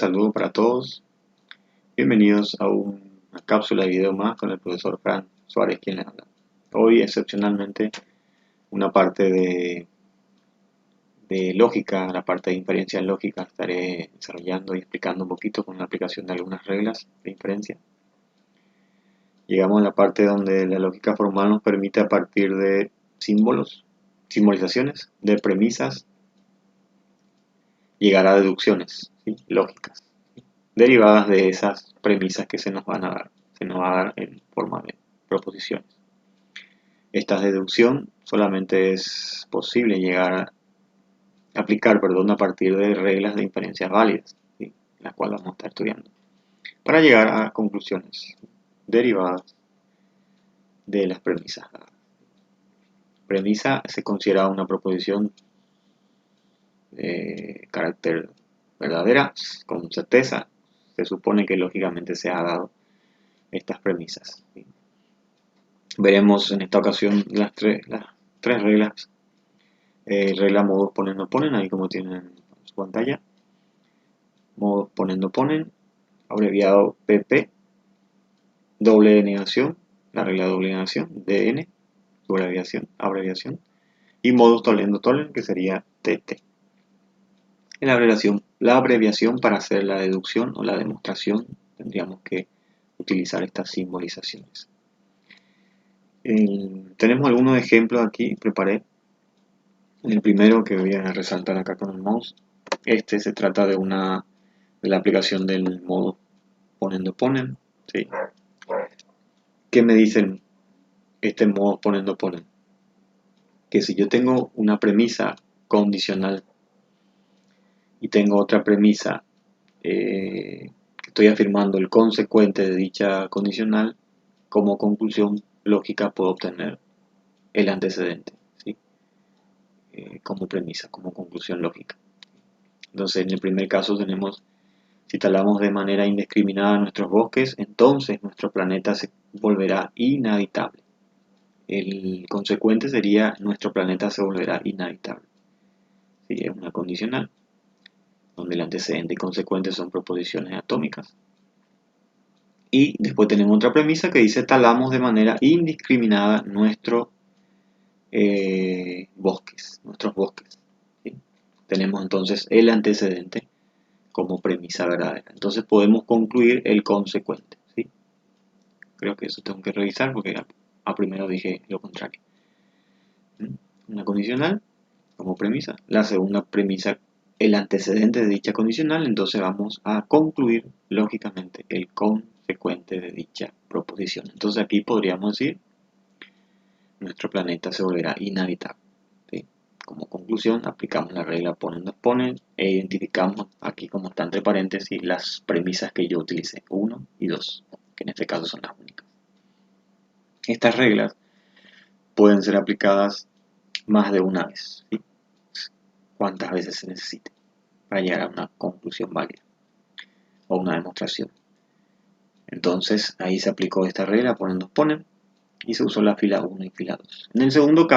saludo para todos. Bienvenidos a una cápsula de video más con el profesor Fran Suárez, quien les habla. Hoy, excepcionalmente, una parte de lógica, la parte de inferencia lógica, estaré desarrollando y explicando un poquito con la aplicación de algunas reglas de inferencia. Llegamos a la parte donde la lógica formal nos permite, a partir de símbolos, simbolizaciones, de premisas, llegar a deducciones, ¿sí? Lógicas, derivadas de esas premisas que se nos van a dar. Se nos va a dar en forma de proposiciones. Esta deducción solamente es posible llegar a aplicar, a partir de reglas de inferencias válidas, ¿sí? Las cuales vamos a estar estudiando, para llegar a conclusiones derivadas de las premisas dadas. Premisa se considera una proposición de carácter verdadera, con certeza. Se supone que lógicamente se ha dado estas premisas, ¿sí? Veremos en esta ocasión las tres reglas. Regla modos ponen no ponen, ahí como tienen en su pantalla. Modos ponen no ponen, abreviado PP, doble negación, la regla de doble negación, DN, su abreviación, y modos tolen no tolen, que sería TT. En la abreviación para hacer la deducción o la demostración tendríamos que utilizar estas simbolizaciones. Tenemos algunos ejemplos aquí, preparé. El primero que voy a resaltar acá con el mouse, se trata de la aplicación del modo ponen, ¿sí? ¿Qué me dicen este modo ponen? Que si yo tengo una premisa condicional y tengo otra premisa que estoy afirmando el consecuente de dicha condicional, como conclusión lógica puedo obtener el antecedente, ¿sí? Como premisa, como conclusión lógica. Entonces, en el primer caso tenemos: si talamos de manera indiscriminada nuestros bosques, entonces nuestro planeta se volverá inhabitable. El consecuente sería: nuestro planeta se volverá inhabitable. Sí, es una condicional, donde el antecedente y consecuente son proposiciones atómicas. Y después tenemos otra premisa que dice: talamos de manera indiscriminada nuestros bosques. ¿Sí? Tenemos entonces el antecedente como premisa verdadera. Entonces podemos concluir el consecuente, ¿sí? Creo que eso tengo que revisar porque a primero dije lo contrario. Una condicional como premisa. La segunda premisa, el antecedente de dicha condicional. Entonces vamos a concluir lógicamente el consecuente de dicha proposición. Entonces aquí podríamos decir: nuestro planeta se volverá inhabitable, ¿sí? Como conclusión aplicamos la regla ponen e identificamos aquí, como está entre paréntesis, las premisas que yo utilicé, 1 y 2, que en este caso son las únicas. Estas reglas pueden ser aplicadas más de una vez, ¿sí? Cuantas veces se necesite para llegar a una conclusión válida o una demostración. Entonces ahí se aplicó esta regla ponen y se usó la fila 1 y fila 2. En el segundo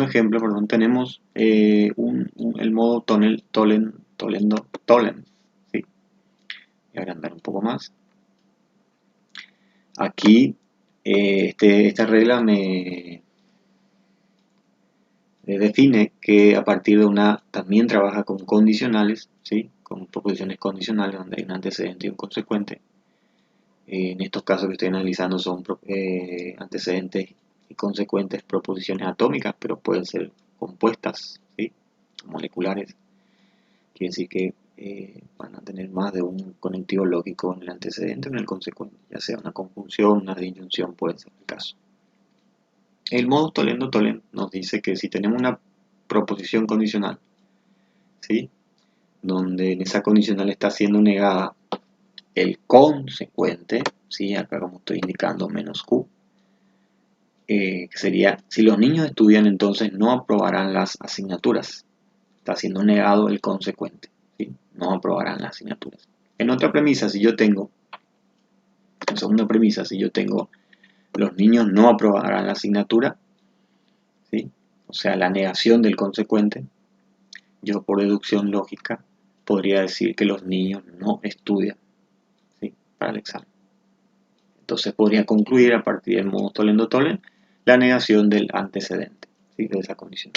ejemplo, tenemos el modo tolen, ¿sí? Voy a agrandar un poco más. Aquí esta regla me define que a partir de también trabaja con condicionales, ¿sí? Con proposiciones condicionales donde hay un antecedente y un consecuente. En estos casos que estoy analizando son antecedentes y consecuentes proposiciones atómicas, pero pueden ser compuestas, ¿sí? Moleculares. Quiere decir que van a tener más de un conectivo lógico en el antecedente o en el consecuente, ya sea una conjunción, una disyunción, puede ser el caso. El modus tollendo nos dice que si tenemos una proposición condicional, ¿sí? Donde en esa condicional está siendo negada el consecuente, ¿sí? Acá como estoy indicando menos Q, que sería: si los niños estudian, entonces no aprobarán las asignaturas. Está siendo negado el consecuente, ¿sí? No aprobarán las asignaturas. En otra premisa, en segunda premisa, si yo tengo los niños no aprobarán la asignatura, ¿sí? O sea, la negación del consecuente, yo por deducción lógica podría decir que los niños no estudian, ¿sí?, para el examen. Entonces podría concluir a partir del modus tollendo tollens la negación del antecedente, ¿sí?, de esa condición.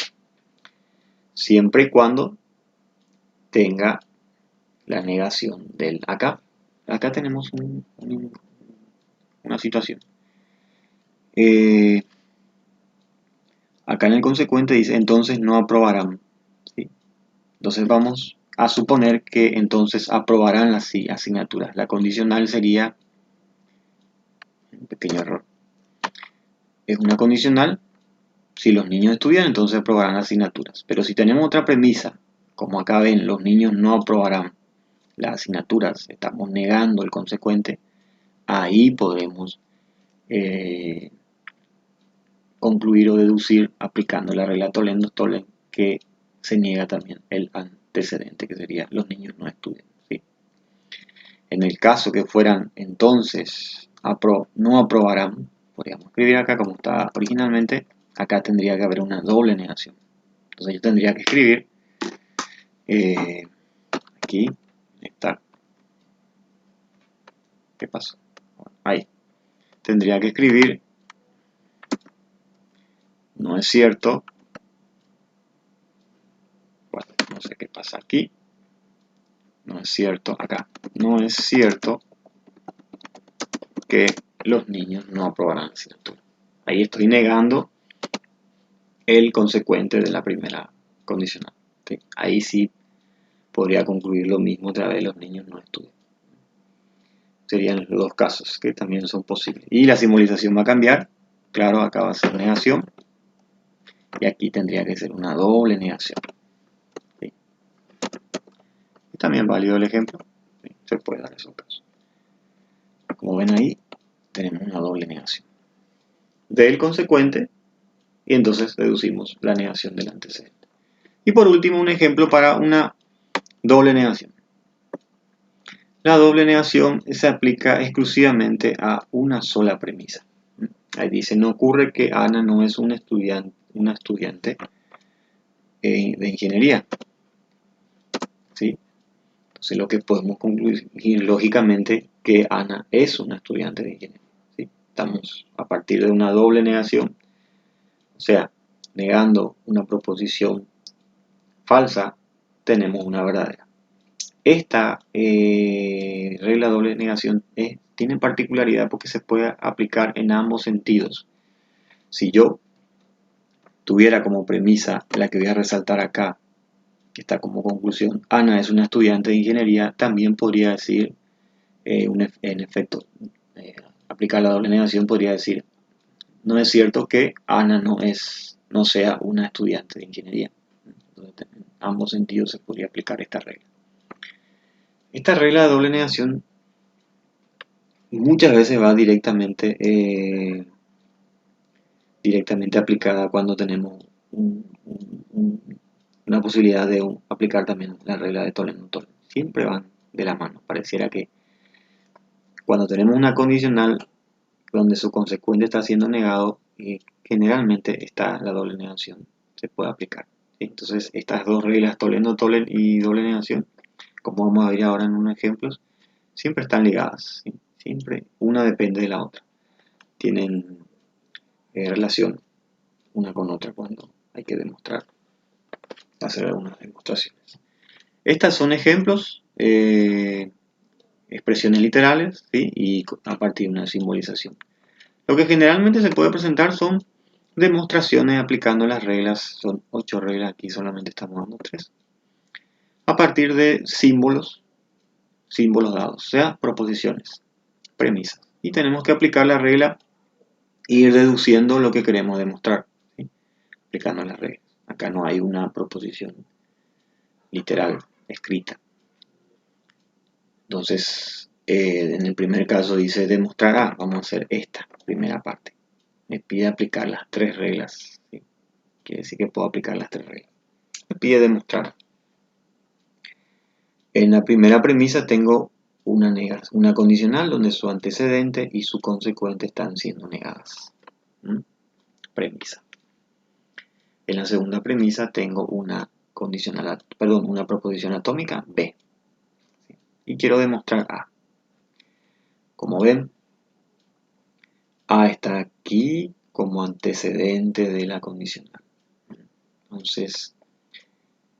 Siempre y cuando tenga la negación del acá. Acá tenemos una situación. Acá en el consecuente dice, entonces no aprobarán, ¿sí? Entonces vamos a suponer que entonces aprobarán las asignaturas. La condicional sería, un pequeño error, es una condicional, si los niños estudian, entonces aprobarán las asignaturas. Pero si tenemos otra premisa, como acá ven, los niños no aprobarán las asignaturas, estamos negando el consecuente, ahí podremos concluir o deducir aplicando la regla Tollendo-Tollens que se niega también el antecedente, que sería los niños no estudian, ¿sí? En el caso que fueran entonces no aprobarán, podríamos escribir acá como está originalmente, acá tendría que haber una doble negación. Entonces yo tendría que escribir aquí está. ¿Qué pasó? Ahí. Tendría que escribir no es cierto. Bueno, no sé qué pasa aquí. No es cierto acá. No es cierto que los niños no aprobarán la asignatura. Ahí estoy negando el consecuente de la primera condicional, ¿sí? Ahí sí podría concluir lo mismo otra vez, los niños no estudian. Serían los dos casos que también son posibles. Y la simbolización va a cambiar. Claro, acá va a ser negación. Y aquí tendría que ser una doble negación, ¿sí? Y también válido el ejemplo, ¿sí? Se puede dar esos casos. Como ven ahí, tenemos una doble negación del consecuente y entonces deducimos la negación del antecedente. Y por último, un ejemplo para una doble negación. La doble negación se aplica exclusivamente a una sola premisa. Ahí dice, no ocurre que Ana no es una estudiante de ingeniería, ¿sí? Entonces lo que podemos concluir lógicamente que Ana es una estudiante de ingeniería, ¿sí? Estamos a partir de una doble negación, o sea, negando una proposición falsa, tenemos una verdadera. Esta regla de doble negación tiene particularidad porque se puede aplicar en ambos sentidos. Si yo tuviera como premisa la que voy a resaltar acá, que está como conclusión, Ana es una estudiante de ingeniería, también podría decir, en efecto, aplicar la doble negación podría decir, no es cierto que Ana no sea una estudiante de ingeniería. Entonces, en ambos sentidos se podría aplicar esta regla. Esta regla de doble negación muchas veces va directamente aplicada cuando tenemos una posibilidad de aplicar también la regla de Tollendo-Tollens. Siempre van de la mano. Pareciera que cuando tenemos una condicional donde su consecuente está siendo negado, generalmente está la doble negación. Se puede aplicar. Entonces, estas dos reglas, Tollendo-Tollens y doble negación, como vamos a ver ahora en unos ejemplos, siempre están ligadas. ¿Sí? Siempre una depende de la otra. Tienen relación una con otra cuando hay que demostrar, hacer algunas demostraciones. Estas son ejemplos, expresiones literales, ¿sí? Y a partir de una simbolización. Lo que generalmente se puede presentar son demostraciones aplicando las reglas, son 8 reglas, aquí solamente estamos dando 3, a partir de símbolos dados, o sea, proposiciones, premisas. Y tenemos que aplicar la regla e ir deduciendo lo que queremos demostrar, ¿sí? Aplicando las reglas. Acá no hay una proposición literal escrita. Entonces, en el primer caso dice demostrar A. Vamos a hacer esta primera parte. Me pide aplicar las 3 reglas, ¿sí? Quiere decir que puedo aplicar las 3 reglas. Me pide demostrar. En la primera premisa tengo una condicional donde su antecedente y su consecuente están siendo negadas. Premisa. En la segunda premisa tengo una condicional, perdón, una proposición atómica B. Y quiero demostrar A. Como ven, A está aquí como antecedente de la condicional. Entonces,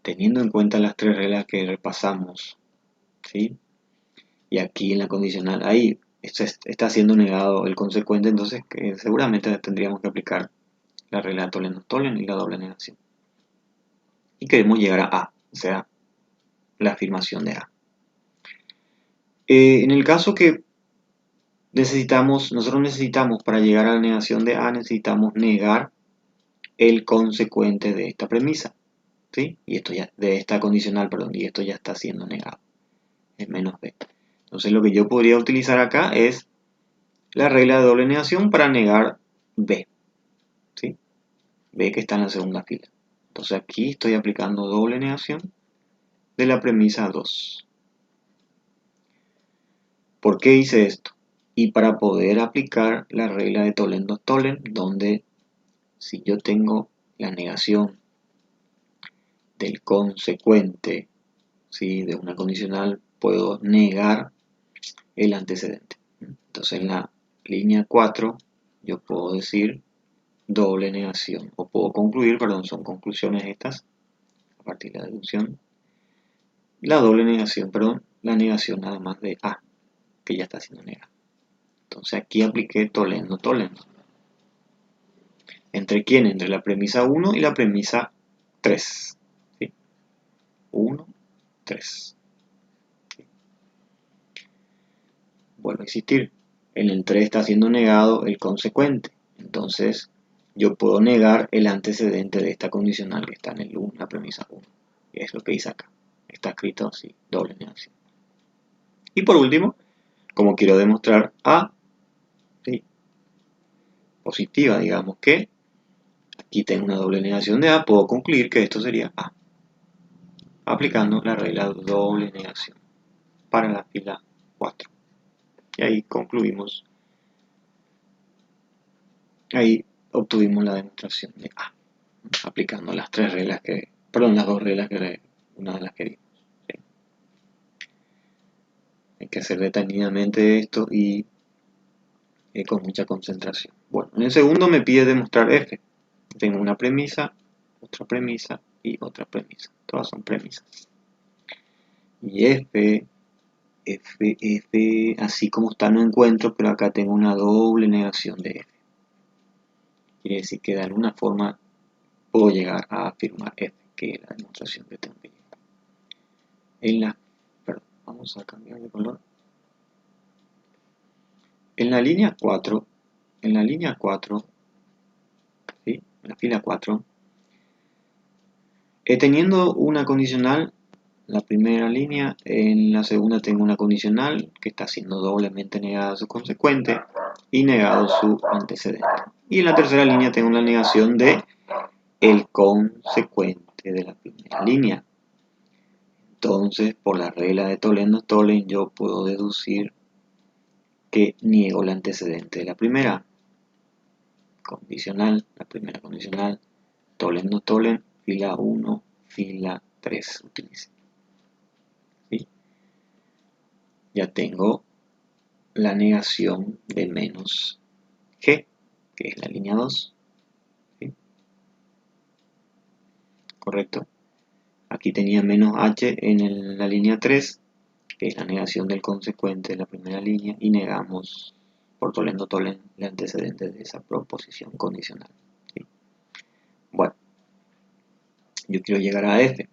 teniendo en cuenta las tres reglas que repasamos, ¿sí? Y aquí en la condicional, ahí está siendo negado el consecuente, entonces seguramente tendríamos que aplicar la regla de Tolen-Tolen y la doble negación. Y queremos llegar a A, o sea, la afirmación de A. En el caso que nosotros necesitamos para llegar a la negación de A, necesitamos negar el consecuente de esta premisa, ¿sí? Y esto ya, de esta condicional, perdón, y esto ya está siendo negado, es menos B. Entonces lo que yo podría utilizar acá es la regla de doble negación para negar B, ¿sí? B que está en la segunda fila. Entonces aquí estoy aplicando doble negación de la premisa 2. ¿Por qué hice esto? Y para poder aplicar la regla de Tolen-Tolen, donde si yo tengo la negación del consecuente, ¿sí?, de una condicional, puedo negar el antecedente. Entonces en la línea 4 yo puedo decir doble negación, o puedo concluir, perdón, son conclusiones estas, a partir de la deducción, la doble negación, perdón, la negación nada más de A, que ya está siendo negada. Entonces aquí apliqué Tolen-Tolen. ¿Entre quién? Entre la premisa 1 y la premisa 3. ¿Sí? 1, 3. ¿Sí? Vuelve a existir. En el 3 está siendo negado el consecuente. Entonces yo puedo negar el antecedente de esta condicional que está en el 1, la premisa 1. Y es lo que hice acá. Está escrito así, doble negación. Y por último, como quiero demostrar A, ¿sí?, positiva, digamos que aquí tengo una doble negación de A, puedo concluir que esto sería A, aplicando la regla de doble negación para la fila 4. Y ahí concluimos, ahí obtuvimos la demostración de A, aplicando las tres reglas las dos reglas que una de las que vimos. ¿Sí? Hay que hacer detenidamente esto y con mucha concentración. Bueno, en el segundo me pide demostrar F. Tengo una premisa, otra premisa y otra premisa. Todas son premisas. Y F, así como está no encuentro, pero acá tengo una doble negación de F. Quiere decir que de alguna forma puedo llegar a afirmar F, que es la demostración que tengo que llegar. Perdón, vamos a cambiar de color. En la línea 4, ¿sí?, en la fila 4, teniendo una condicional, la primera línea, en la segunda tengo una condicional que está siendo doblemente negada su consecuente y negado su antecedente. Y en la tercera línea tengo la negación de el consecuente de la primera línea. Entonces, por la regla de Tolen-Tolen, yo puedo deducir que niego el antecedente de la primera condicional, la primera condicional, Tolen-Tolen, fila 1, fila 3 utilice. ¿Sí? Ya tengo la negación de menos G, que es la línea 2. ¿Sí? ¿Correcto? Aquí tenía menos H en la línea 3, que es la negación del consecuente de la primera línea, y negamos por Tolen-Tolen el antecedente de esa proposición condicional. ¿Sí? Bueno, yo quiero llegar a F.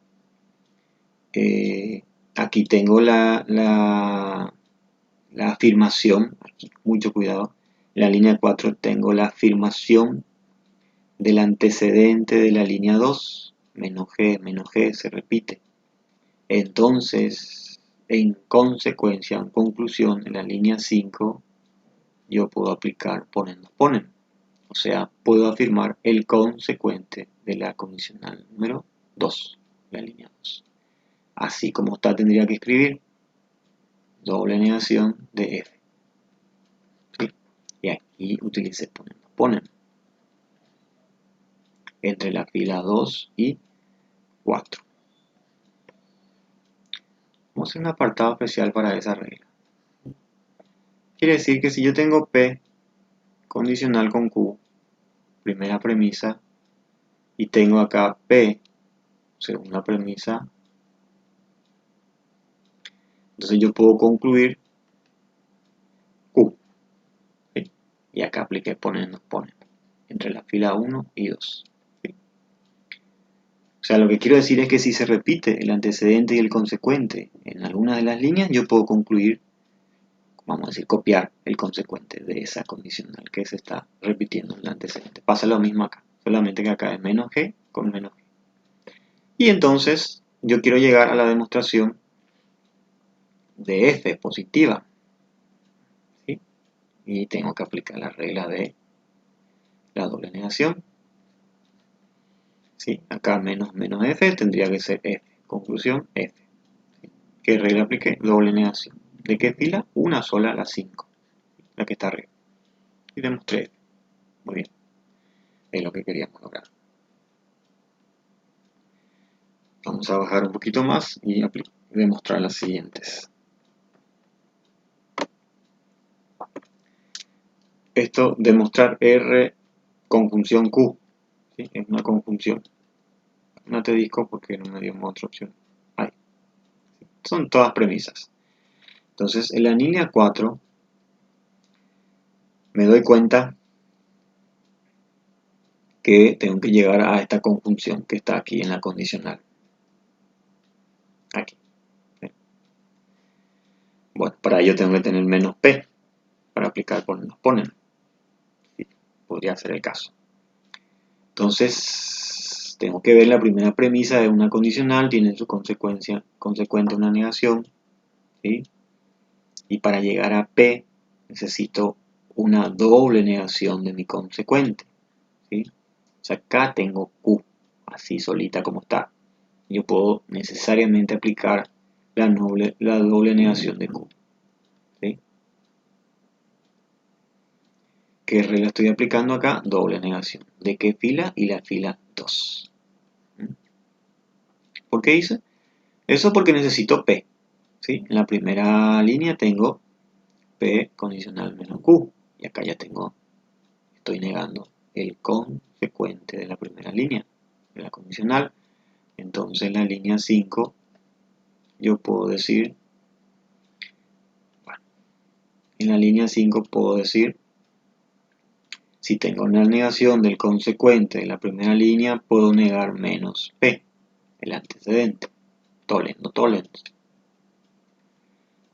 Aquí tengo la afirmación, aquí mucho cuidado, en la línea 4 tengo la afirmación del antecedente de la línea 2, menos G se repite. Entonces, en consecuencia, en conclusión, en la línea 5, yo puedo aplicar ponen. O sea, puedo afirmar el consecuente de la condicional número 2, la línea 2. Así como está, tendría que escribir doble negación de F. ¿Sí? Y aquí utilicé ponen. Entre la fila 2 y 4. Vamos a hacer un apartado especial para esa regla. Quiere decir que si yo tengo P condicional con Q, primera premisa, y tengo acá P, segunda premisa, entonces yo puedo concluir Q. ¿Sí? Y acá apliqué ponen entre la fila 1 y 2. ¿Sí? O sea, lo que quiero decir es que si se repite el antecedente y el consecuente en alguna de las líneas, yo puedo concluir, vamos a decir, copiar el consecuente de esa condicional que se está repitiendo en el antecedente. Pasa lo mismo acá, solamente que acá es menos G con menos G. Y entonces yo quiero llegar a la demostración de F positiva. ¿Sí? Y tengo que aplicar la regla de la doble negación. ¿Sí? Acá menos F tendría que ser F. Conclusión, F. ¿Sí? ¿Qué regla apliqué? Doble negación. ¿De qué fila? Una sola, la 5. La que está arriba. Y demostré F. Muy bien. Es lo que queríamos lograr. Vamos a bajar un poquito más y demostrar las siguientes. Esto, demostrar R conjunción Q. ¿Sí? Es una conjunción. No te disco porque no me dio otra opción. Ahí. Son todas premisas. Entonces, en la línea 4 me doy cuenta que tengo que llegar a esta conjunción que está aquí en la condicional. Aquí. Bueno, para ello tengo que tener menos P para aplicar ponen. Sí, podría ser el caso. Entonces, tengo que ver la primera premisa de una condicional, tiene su consecuente una negación. ¿Sí? Y para llegar a P necesito una doble negación de mi consecuente. ¿Sí? O sea, acá tengo Q, así solita como está. Yo puedo necesariamente aplicar la doble negación de Q. ¿Sí? ¿Qué regla estoy aplicando acá? Doble negación. ¿De qué fila? Y la fila 2. ¿Por qué hice? Eso porque necesito P. ¿Sí? En la primera línea tengo P condicional menos Q. Y acá ya estoy negando el consecuente de la primera línea, de la condicional. Entonces en la línea 5 yo puedo decir, bueno, en la línea 5 puedo decir, si tengo una negación del consecuente de la primera línea, puedo negar menos P, el antecedente, tollens,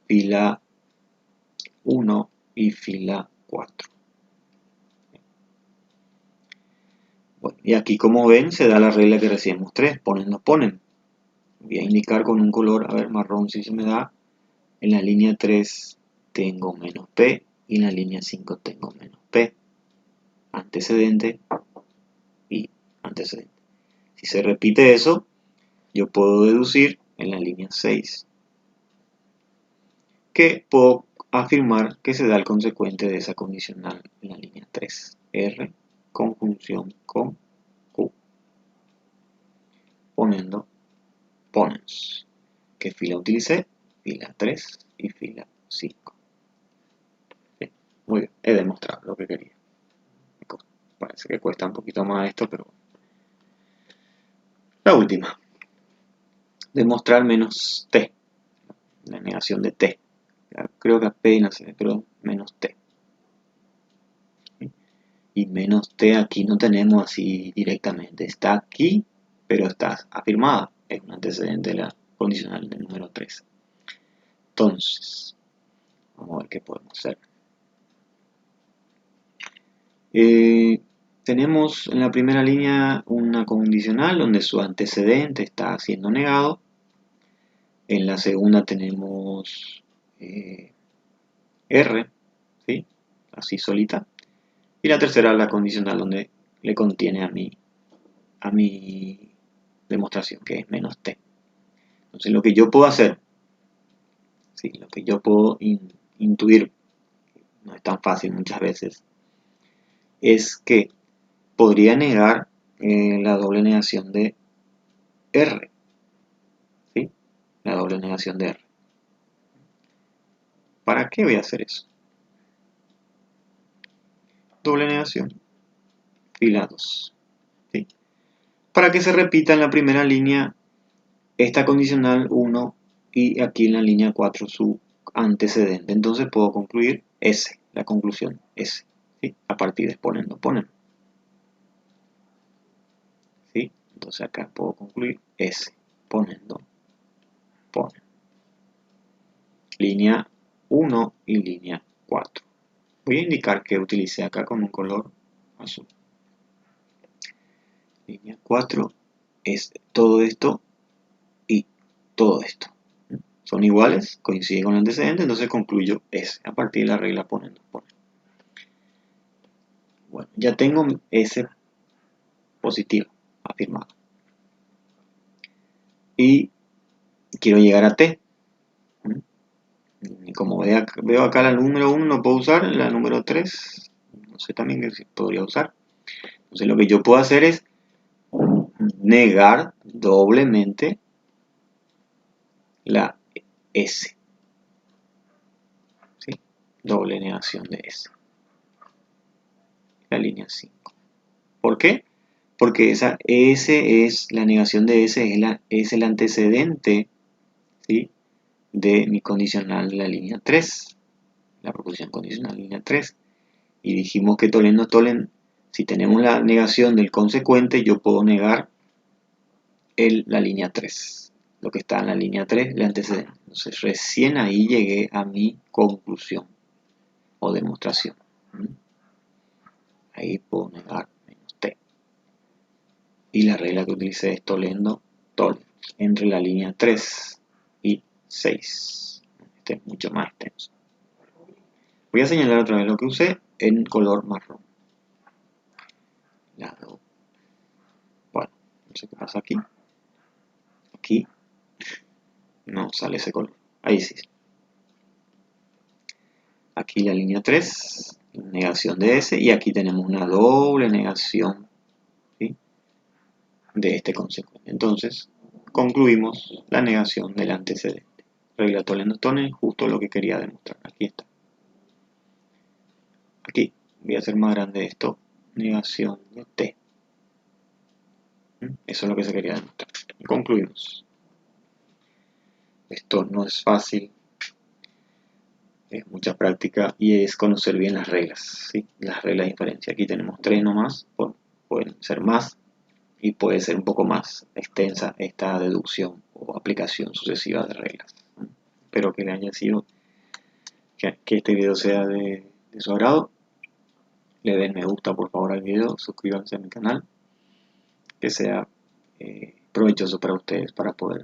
fila 1 y fila 4. Bueno, y aquí como ven se da la regla que recién mostré, ponen, no ponen. Voy a indicar con un color, a ver, marrón si se me da. En la línea 3 tengo menos P y en la línea 5 tengo menos P. Antecedente y antecedente. Si se repite eso, yo puedo deducir en la línea 6 que puedo afirmar que se da el consecuente de esa condicional en la línea 3. R conjunción con Q. Poniendo ponens. ¿Qué fila utilicé? Fila 3 y fila 5. Bien, muy bien, he demostrado lo que quería. Parece que cuesta un poquito más esto, pero la última. Demostrar menos T. La negación de T. Creo que apenas se ve, pero menos T. Y menos T aquí no tenemos así directamente. Está aquí, pero está afirmada. Es un antecedente de la condicional del número 3. Entonces, vamos a ver qué podemos hacer. Tenemos en la primera línea una condicional donde su antecedente está siendo negado. En la segunda tenemos R, ¿sí? Así solita. Y la tercera la condicional donde le contiene a mi demostración, que es menos T. Entonces lo que yo puedo hacer, ¿sí? Lo que yo puedo intuir, no es tan fácil muchas veces, es que podría negar la doble negación de R, ¿sí? La doble negación de R. ¿Para qué voy a hacer eso? Doble negación, fila 2. ¿Sí? Para que se repita en la primera línea esta condicional 1 y aquí en la línea 4 su antecedente. Entonces puedo concluir S, la conclusión S, ¿sí? A partir de exponendo, ponen. ¿Sí? Entonces acá puedo concluir S, ponendo, ponen. Línea 1 y línea 4. Voy a indicar que utilicé acá con un color azul. Línea 4 es todo esto y todo esto. Son iguales, coinciden con el antecedente, entonces concluyo S a partir de la regla ponendo. Bueno, ya tengo S positivo afirmado. Y quiero llegar a T. Y como veo acá la número 1 no puedo usar, la número 3 no sé también que podría usar. Entonces lo que yo puedo hacer es negar doblemente la S. ¿Sí? Doble negación de S. La línea 5. ¿Por qué? Porque esa S es, la negación de S es el antecedente, ¿sí?, de mi condicional de la línea 3. La proposición condicional línea 3. Y dijimos que tolen no tolen, si tenemos la negación del consecuente, yo puedo negar la línea 3. Lo que está en la línea 3, el antecedente. Entonces recién ahí llegué a mi conclusión o demostración. Ahí puedo negar menos t. Y la regla que utilicé es tolendo tolen entre la línea 3 y 6. Este es mucho más extenso. Voy a señalar otra vez lo que usé en color marrón. Bueno, no sé qué pasa aquí. Aquí no sale ese color. Ahí sí. Aquí la línea 3, negación de S, y aquí tenemos una doble negación, ¿sí?, de este consecuente. Entonces, concluimos la negación del antecedente. Regla Tolen-Stone, justo lo que quería demostrar. Aquí está. Aquí voy a hacer más grande esto. Negación de T. Eso es lo que se quería demostrar. Y concluimos. Esto no es fácil. Es mucha práctica y es conocer bien las reglas, ¿sí? Las reglas de inferencia. Aquí tenemos 3 nomás, pueden ser más y puede ser un poco más extensa esta deducción o aplicación sucesiva de reglas. Espero que le haya sido, que este video sea de su agrado. Le den me gusta por favor al video, suscríbanse a mi canal, que sea provechoso para ustedes para poder